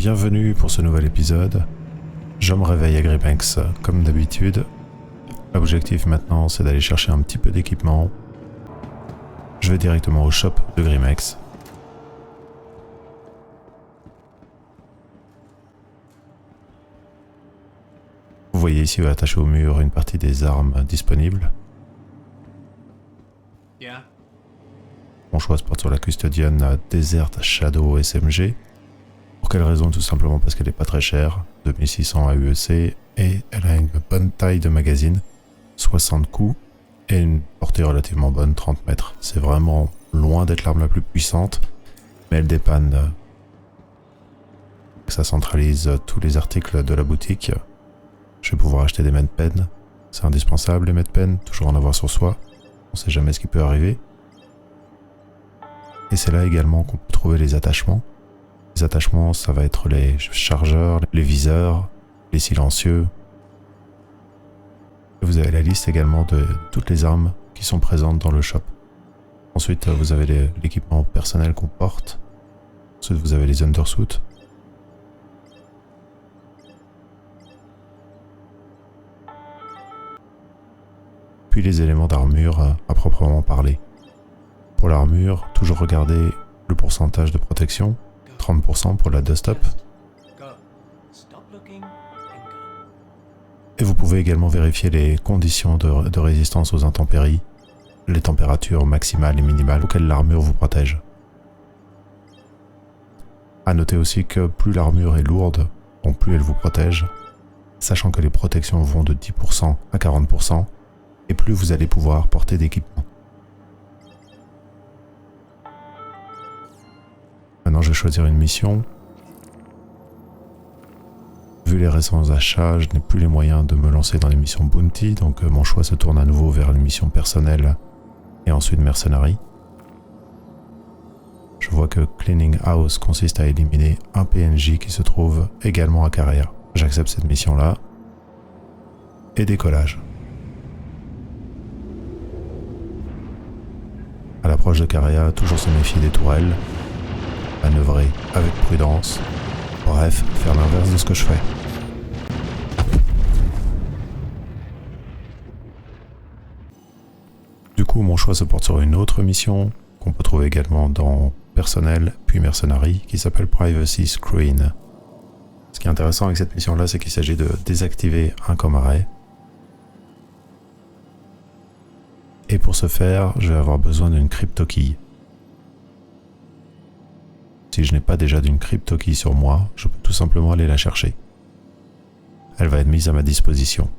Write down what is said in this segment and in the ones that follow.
bienvenue pour ce nouvel épisode. Je me réveille à Grimex comme d'habitude. L'objectif maintenant c'est d'aller chercher un petit peu d'équipement. Je vais directement au shop de Grimex. Vous voyez ici attaché au mur une partie des armes disponibles. Mon choix se porte sur la Custodian Desert Shadow SMG. Pour quelle raison? Tout simplement parce qu'elle n'est pas très chère, 2600 AUEC, et elle a une bonne taille de magazine, 60 coups, et une portée relativement bonne, 30 mètres. C'est vraiment loin d'être l'arme la plus puissante, mais elle dépanne. Ça centralise tous les articles de la boutique. Je vais pouvoir acheter des medpen. C'est indispensable les medpen, toujours en avoir sur soi. On sait jamais ce qui peut arriver. Et c'est là également qu'on peut trouver les attachements. Les attachements, ça va être les chargeurs, les viseurs, les silencieux. Et vous avez la liste également de toutes les armes qui sont présentes dans le shop. Ensuite, vous avez l'équipement personnel qu'on porte. Ensuite, vous avez les undersuits. Puis les éléments d'armure à proprement parler. Pour l'armure, toujours regarder le pourcentage de protection, 30% pour la dust up. Et vous pouvez également vérifier les conditions de résistance aux intempéries, les températures maximales et minimales auxquelles l'armure vous protège. A noter aussi que plus l'armure est lourde, donc plus elle vous protège, sachant que les protections vont de 10% à 40%, et plus vous allez pouvoir porter d'équipement. Maintenant, je vais choisir une mission. Vu les récents achats, je n'ai plus les moyens de me lancer dans les missions Bounty, donc mon choix se tourne à nouveau vers les missions personnelles et ensuite Mercenary. Je vois que Cleaning House consiste à éliminer un PNJ qui se trouve également à Caria. J'accepte cette mission-là. Et décollage. À l'approche de Caria, toujours se méfier des tourelles. Manœuvrer avec prudence, bref, faire l'inverse de ce que je fais. Du coup, mon choix se porte sur une autre mission, qu'on peut trouver également dans Personnel, puis Mercenary, qui s'appelle Privacy Screen. Ce qui est intéressant avec cette mission-là, c'est qu'il s'agit de désactiver un com-arrêt. Et pour ce faire, je vais avoir besoin d'une crypto-key. Si je n'ai pas déjà d'une crypto-key sur moi, je peux tout simplement aller la chercher. Elle va être mise à ma disposition.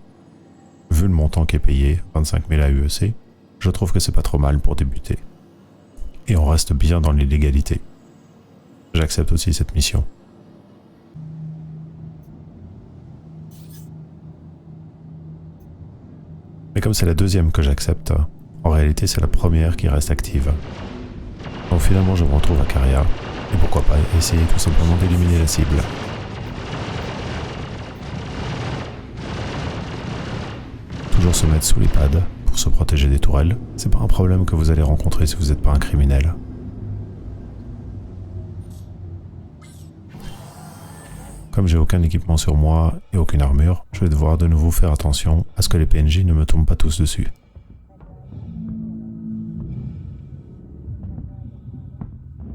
Vu le montant qui est payé, 25 000 AUEC, je trouve que c'est pas trop mal pour débuter. Et on reste bien dans l'illégalité. J'accepte aussi cette mission. Mais comme c'est la deuxième que j'accepte, en réalité c'est la première qui reste active. Donc finalement je me retrouve à Caria. Et pourquoi pas essayer tout simplement d'éliminer la cible. Toujours se mettre sous les pads pour se protéger des tourelles. C'est pas un problème que vous allez rencontrer si vous n'êtes pas un criminel. Comme j'ai aucun équipement sur moi et aucune armure, je vais devoir de nouveau faire attention à ce que les PNJ ne me tombent pas tous dessus.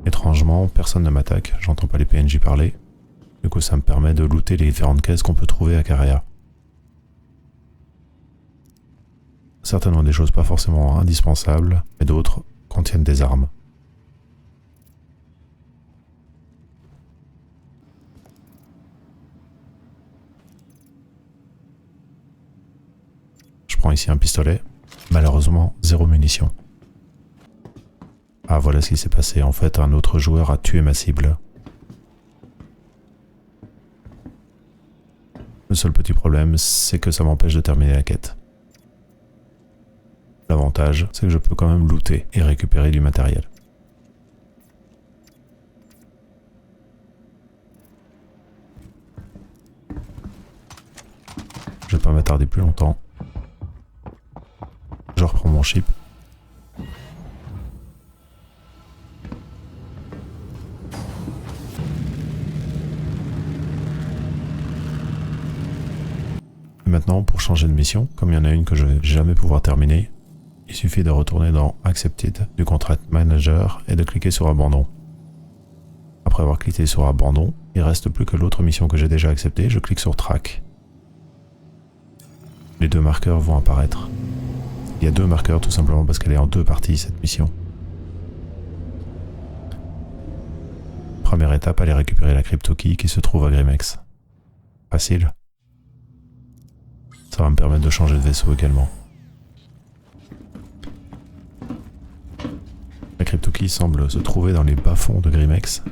Étrangement, personne ne m'attaque, j'entends pas les PNJ parler. Du coup, ça me permet de looter les différentes caisses qu'on peut trouver à Caria. Certainement des choses pas forcément indispensables, mais d'autres contiennent des armes. Je prends ici un pistolet, malheureusement 0 munitions. Ah, voilà ce qui s'est passé. En fait, un autre joueur a tué ma cible. Le seul petit problème, c'est que ça m'empêche de terminer la quête. L'avantage, c'est que je peux quand même looter et récupérer du matériel. Je vais pas m'attarder plus longtemps. Je reprends mon chip. Et maintenant, pour changer de mission, comme il y en a une que je vais jamais pouvoir terminer, il suffit de retourner dans Accepted du Contract Manager et de cliquer sur Abandon. Après avoir cliqué sur Abandon, il ne reste plus que l'autre mission que j'ai déjà acceptée, je clique sur Track. Les deux marqueurs vont apparaître. Il y a deux marqueurs tout simplement parce qu'elle est en deux parties cette mission. Première étape, aller récupérer la crypto-key qui se trouve à Grimex. Facile. Ça va me permettre de changer de vaisseau également. La crypto-key semble se trouver dans les bas-fonds de Grimex.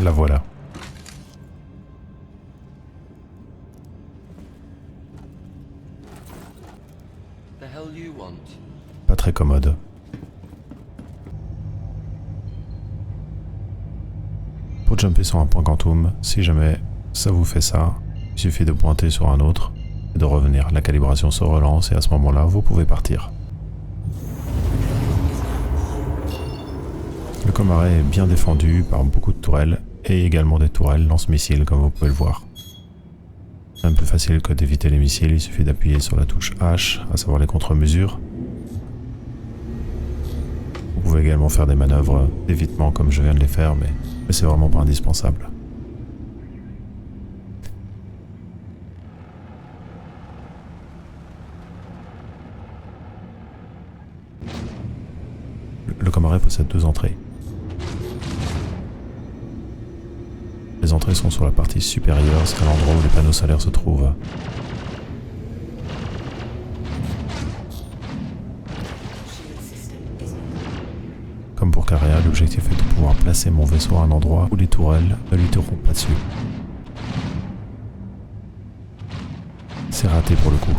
La voilà. Pas très commode. Pour jumper sur un point quantum, si jamais ça vous fait ça, il suffit de pointer sur un autre et de revenir. La calibration se relance et à ce moment-là, vous pouvez partir. Le Comaret est bien défendu par beaucoup de tourelles et également des tourelles lance-missiles comme vous pouvez le voir. C'est un peu facile que d'éviter les missiles, il suffit d'appuyer sur la touche H, à savoir les contre-mesures. Vous pouvez également faire des manœuvres d'évitement comme je viens de les faire, mais c'est vraiment pas indispensable. Le Comaret possède deux entrées. Les entrées sont sur la partie supérieure, c'est à l'endroit où les panneaux solaires se trouvent. Comme pour Karea, l'objectif est de pouvoir placer mon vaisseau à un endroit où les tourelles ne lui tireront pas dessus. C'est raté pour le coup.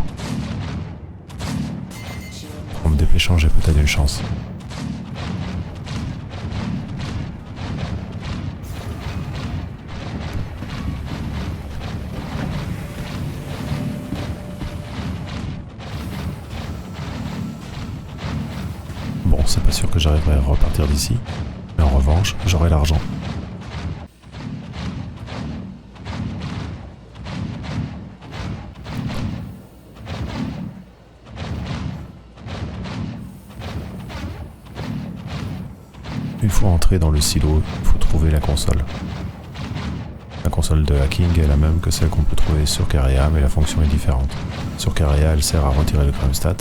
En me dépêchant, j'ai peut-être une chance. Bon, c'est pas sûr que j'arriverai à repartir d'ici, mais en revanche, j'aurai l'argent. Une fois entré dans le silo, il faut trouver la console. La console de hacking est la même que celle qu'on peut trouver sur Karea, mais la fonction est différente. Sur Karea, elle sert à retirer le chromstat,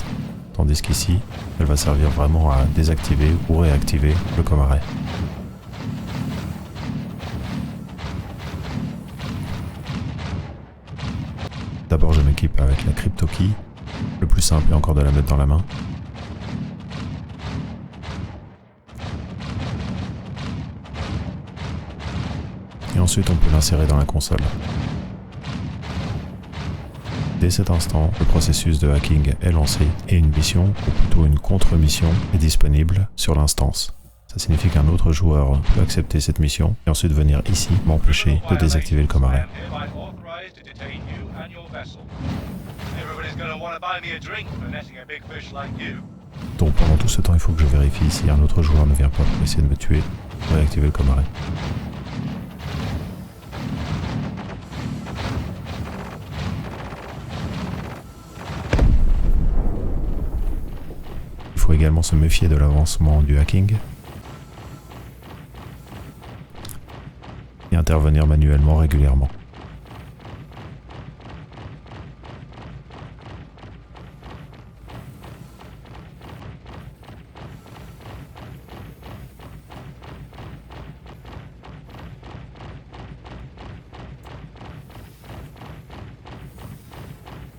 tandis qu'ici, elle va servir vraiment à désactiver ou réactiver le Comaret. D'abord, je m'équipe avec la crypto-key. Le plus simple est encore de la mettre dans la main. Et ensuite, on peut l'insérer dans la console. Dès cet instant, le processus de hacking est lancé et une mission, ou plutôt une contre-mission, est disponible sur l'instance. Ça signifie qu'un autre joueur peut accepter cette mission et ensuite venir ici m'empêcher de désactiver le Comaret. Donc pendant tout ce temps, il faut que je vérifie si un autre joueur ne vient pas pour essayer de me tuer pour réactiver le Comaret. Il faut également se méfier de l'avancement du hacking et intervenir manuellement régulièrement.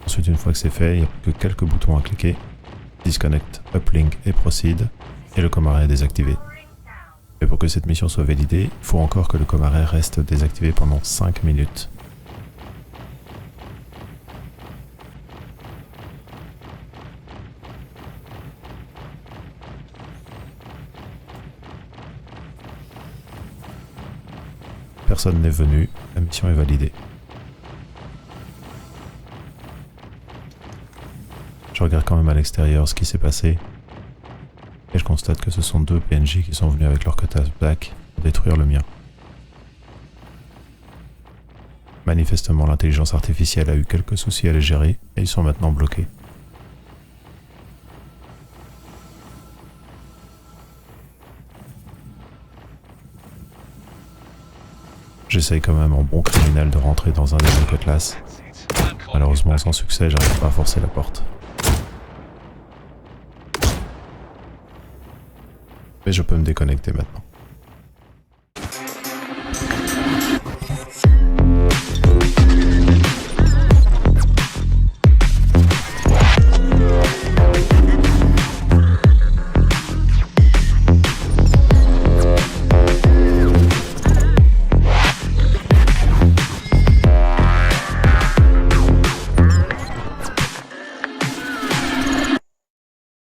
Ensuite, une fois que c'est fait, il n'y a que quelques boutons à cliquer. Disconnect, uplink et proceed, et le Comaret est désactivé. Et pour que cette mission soit validée, il faut encore que le Comaret reste désactivé pendant 5 minutes. Personne n'est venu, la mission est validée. Je regarde quand même à l'extérieur ce qui s'est passé. Et je constate que ce sont 2 PNJ qui sont venus avec leur cutlass black pour détruire le mien. Manifestement, l'intelligence artificielle a eu quelques soucis à les gérer et ils sont maintenant bloqués. J'essaye quand même en bon criminel de rentrer dans un des deux cutlass. Malheureusement, sans succès, j'arrive pas à forcer la porte. Mais je peux me déconnecter maintenant.